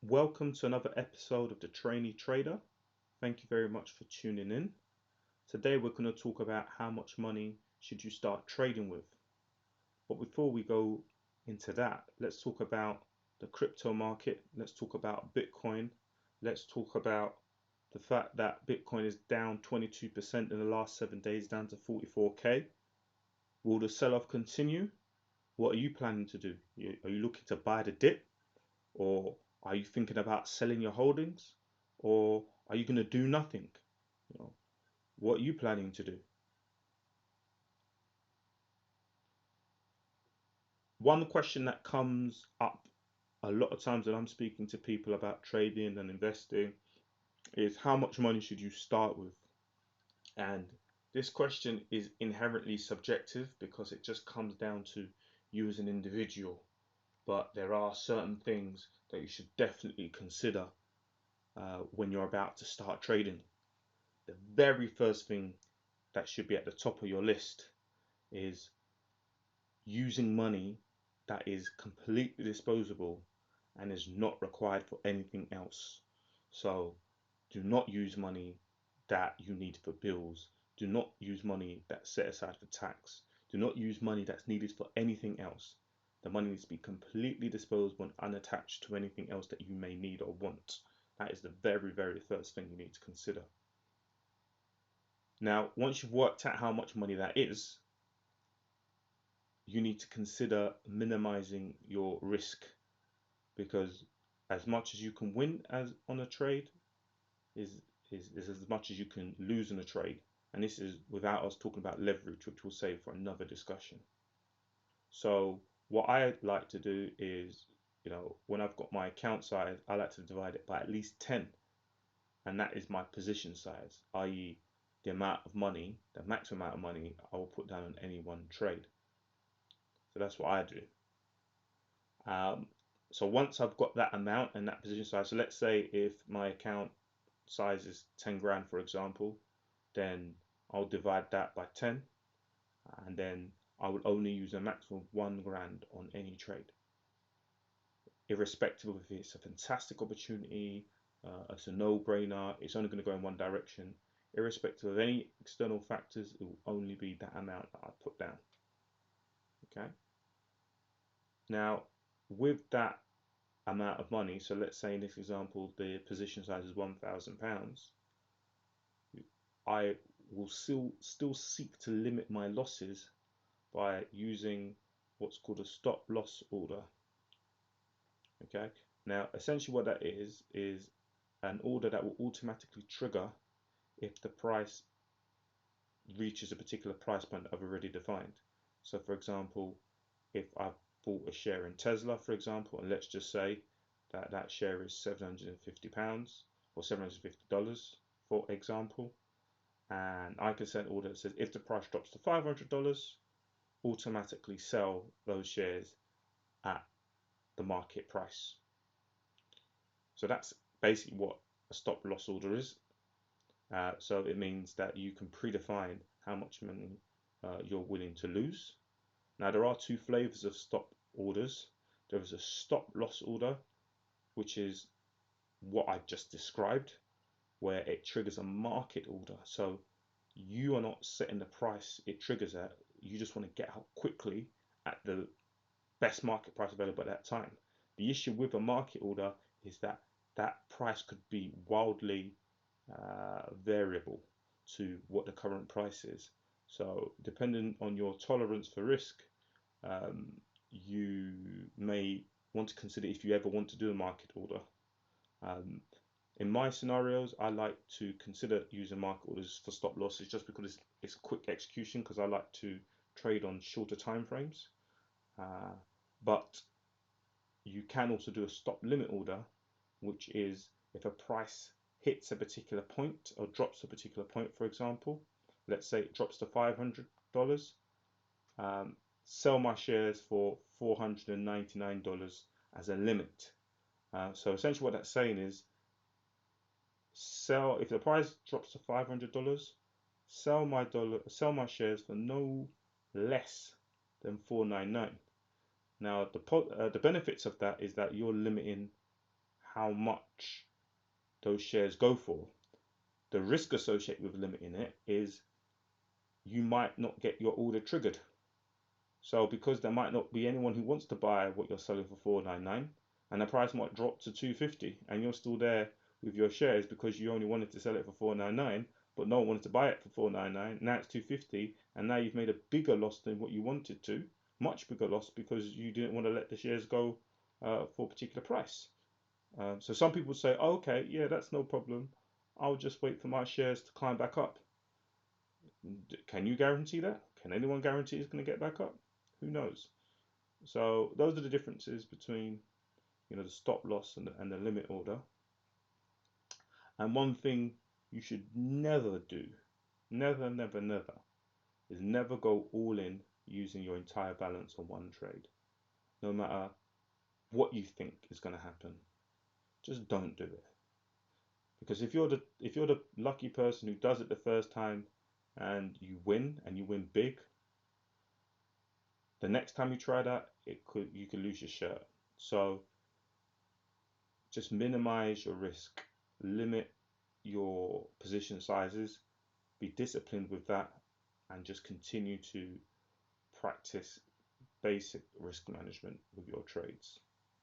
Welcome to another episode of the Trainee Trader. Thank you very much for tuning in. Today we're going to talk about how much money should you start trading with. But before we go into that, let's talk about the crypto market. Let's talk about Bitcoin. Let's talk about the fact that Bitcoin is down 22% in the last 7 days, down to 44k. Will the sell-off continue? What are you planning to do? Are you looking to buy the dip? Or are you thinking about selling your holdings? Or are you going to do nothing? What are you planning to do? One question that comes up a lot of times when I'm speaking to people about trading and investing is how much money should you start with? And this question is inherently subjective because it just comes down to you as an individual. But there are certain things that you should definitely consider when you're about to start trading. The very first thing that should be at the top of your list is using money that is completely disposable and is not required for anything else. So do not use money that you need for bills. Do not use money that's set aside for tax. Do not use money that's needed for anything else. The money needs to be completely disposable and unattached to anything else that you may need or want. That is the very, very first thing you need to consider. Now, once you've worked out how much money that is, you need to consider minimizing your risk, because as much as you can win as on a trade is as much as you can lose in a trade. And this is without us talking about leverage, which we'll save for another discussion. So what I like to do is, when I've got my account size, I like to divide it by at least 10. And that is my position size, i.e. the amount of money, the maximum amount of money I will put down on any one trade. So that's what I do. So once I've got that amount and that position size, so let's say if my account size is 10 grand, for example, then I'll divide that by 10, and then I would only use a maximum of 1 grand on any trade, irrespective of if it's a fantastic opportunity, it's a no-brainer, it's only going to go in one direction. Irrespective of any external factors, it will only be that amount that I put down. Okay. Now, with that amount of money, so let's say in this example the position size is £1,000, I will still seek to limit my losses by using what's called a stop loss order. Okay. Now, essentially what that is an order that will automatically trigger if the price reaches a particular price point that I've already defined. So for example, if I've bought a share in Tesla, for example, and let's just say that that share is £750 or $750, for example, and I can set an order that says if the price drops to $500, automatically sell those shares at the market price. So that's basically what a stop loss order is. So it means that you can predefine how much money you're willing to lose. Now, there are two flavors of stop orders. There is a stop loss order, which is what I just described, where it triggers a market order. So you are not setting the price it triggers at. You just want to get out quickly at the best market price available at that time. The issue with a market order is that that price could be wildly variable to what the current price is. So depending on your tolerance for risk, you may want to consider if you ever want to do a market order. In my scenarios, I like to consider using market orders for stop losses just because it's quick execution, because I like to trade on shorter time frames. But you can also do a stop limit order, which is if a price hits a particular point or drops a particular point, for example, let's say it drops to $500, sell my shares for $499 as a limit. So essentially what that's saying is, if the price drops to $500, sell my shares for no less than $499. Now the benefits of that is that you're limiting how much those shares go for. The risk associated with limiting it is you might not get your order triggered. So because there might not be anyone who wants to buy what you're selling for 499, and the price might drop to 250, and you're still there with your shares because you only wanted to sell it for 499, but no one wanted to buy it for 499. Now it's 250, and now you've made a bigger loss than what you wanted to, much bigger loss because you didn't want to let the shares go for a particular price. So some people say, oh, okay, yeah, that's no problem. I'll just wait for my shares to climb back up. Can you guarantee that? Can anyone guarantee it's going to get back up? Who knows? So those are the differences between the stop loss and the limit order. And one thing you should never do, never, never, never, is never go all in using your entire balance on one trade, no matter what you think is going to happen. Just don't do it. Because if you're the lucky person who does it the first time and you win big, the next time you try that, you could lose your shirt. So just minimize your risk, limit your position sizes, be disciplined with that, and just continue to practice basic risk management with your trades.